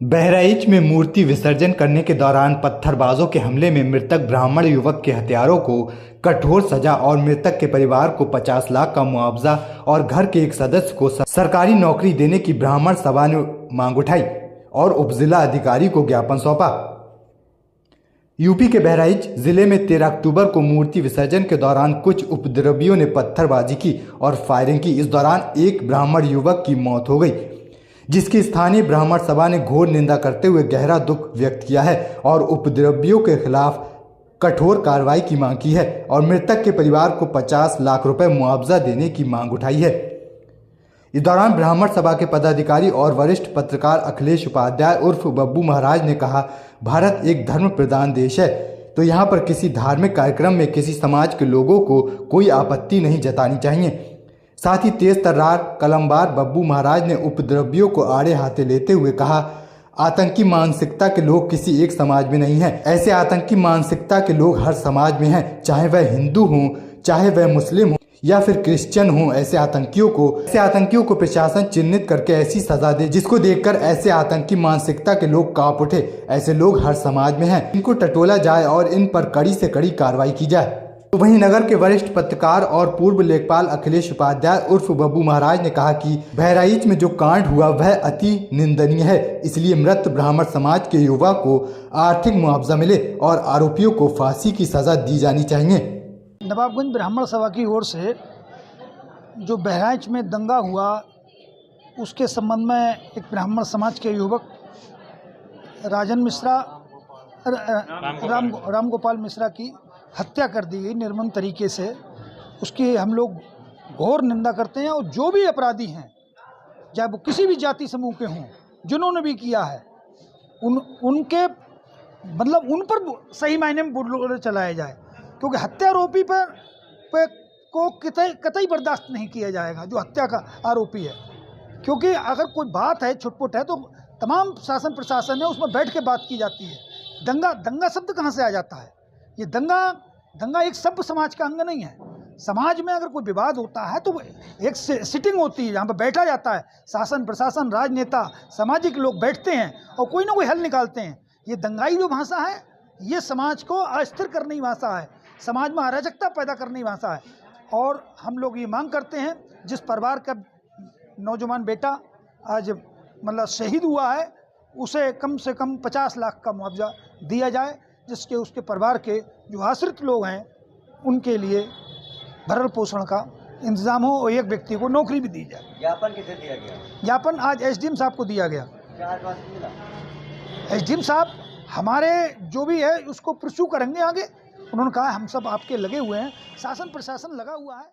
बहराइच में मूर्ति विसर्जन करने के दौरान पत्थरबाजों के हमले में मृतक ब्राह्मण युवक के हत्यारों को कठोर सजा और मृतक के परिवार को 50 लाख का मुआवजा और घर के एक सदस्य को सरकारी नौकरी देने की ब्राह्मण सभा ने मांग उठाई और उपजिला अधिकारी को ज्ञापन सौंपा। यूपी के बहराइच जिले में 13 अक्टूबर को मूर्ति विसर्जन के दौरान कुछ उपद्रवियों ने पत्थरबाजी की और फायरिंग की। इस दौरान एक ब्राह्मण युवक की मौत हो गई, जिसकी स्थानीय ब्राह्मण सभा ने घोर निंदा करते हुए गहरा दुख व्यक्त किया है और उपद्रवियों के खिलाफ कठोर कार्रवाई की मांग की है और मृतक के परिवार को 50 लाख रुपए मुआवजा देने की मांग उठाई है। इस दौरान ब्राह्मण सभा के पदाधिकारी और वरिष्ठ पत्रकार अखिलेश उपाध्याय उर्फ बब्बू महाराज ने कहा, भारत एक धर्म प्रधान देश है, तो यहाँ पर किसी धार्मिक कार्यक्रम में किसी समाज के लोगों को कोई आपत्ति नहीं जतानी चाहिए। साथ ही तेज तर्रार कलमबार बब्बू महाराज ने उपद्रवियों को आड़े हाथे लेते हुए कहा, आतंकी मानसिकता के लोग किसी एक समाज में नहीं हैं। ऐसे आतंकी मानसिकता के लोग हर समाज में हैं, चाहे वह हिंदू हों, चाहे वह मुस्लिम हो या फिर क्रिश्चियन हों। ऐसे आतंकियों को प्रशासन चिन्हित करके ऐसी सजा दे जिसको देखकर ऐसे आतंकी मानसिकता के लोग कांप उठे। ऐसे लोग हर समाज में हैं, इनको टटोला जाए और इन पर कड़ी से कड़ी कार्रवाई की जाए। तो वहीं नगर के वरिष्ठ पत्रकार और पूर्व लेखपाल अखिलेश उपाध्याय उर्फ बब्बू महाराज ने कहा कि बहराइच में जो कांड हुआ वह अति निंदनीय है, इसलिए मृत ब्राह्मण समाज के युवा को आर्थिक मुआवजा मिले और आरोपियों को फांसी की सजा दी जानी चाहिए। नवाबगंज ब्राह्मण सभा की ओर से जो बहराइच में दंगा हुआ उसके संबंध में एक ब्राह्मण समाज के युवक राजन मिश्रा राम गोपाल मिश्रा की हत्या कर दी गई निर्मम तरीके से। उसकी हम लोग घोर निंदा करते हैं और जो भी अपराधी हैं, चाहे वो किसी भी जाति समूह के हों, जिन्होंने भी किया है उनके मतलब उन पर सही मायने में बुलडोजर चलाया जाए, क्योंकि हत्यारोपी पर को कतई बर्दाश्त नहीं किया जाएगा जो हत्या का आरोपी है। क्योंकि अगर कोई बात है छुटपुट है तो तमाम शासन प्रशासन है उसमें बैठ के बात की जाती है। दंगा शब्द कहाँ से आ जाता है? ये दंगा एक सभ्य समाज का अंग नहीं है। समाज में अगर कोई विवाद होता है तो एक सिटिंग होती है, जहाँ पर बैठा जाता है, शासन प्रशासन राजनेता सामाजिक लोग बैठते हैं और कोई ना कोई हल निकालते हैं। ये दंगाई जो भाषा है ये समाज को अस्थिर करने की भाषा है, समाज में अराजकता पैदा करने की भाषा है। और हम लोग ये मांग करते हैं जिस परिवार का नौजवान बेटा आज मतलब शहीद हुआ है उसे कम से कम 50 लाख का मुआवजा दिया जाए, जिसके उसके परिवार के जो आश्रित लोग हैं उनके लिए भरण पोषण का इंतजाम हो और एक व्यक्ति को नौकरी भी दी जाए। ज्ञापन किसे दिया गया? ज्ञापन आज एसडीएम साहब को दिया गया। एसडीएम साहब हमारे जो भी है उसको परस्यू करेंगे आगे। उन्होंने कहा हम सब आपके लगे हुए हैं, शासन प्रशासन लगा हुआ है।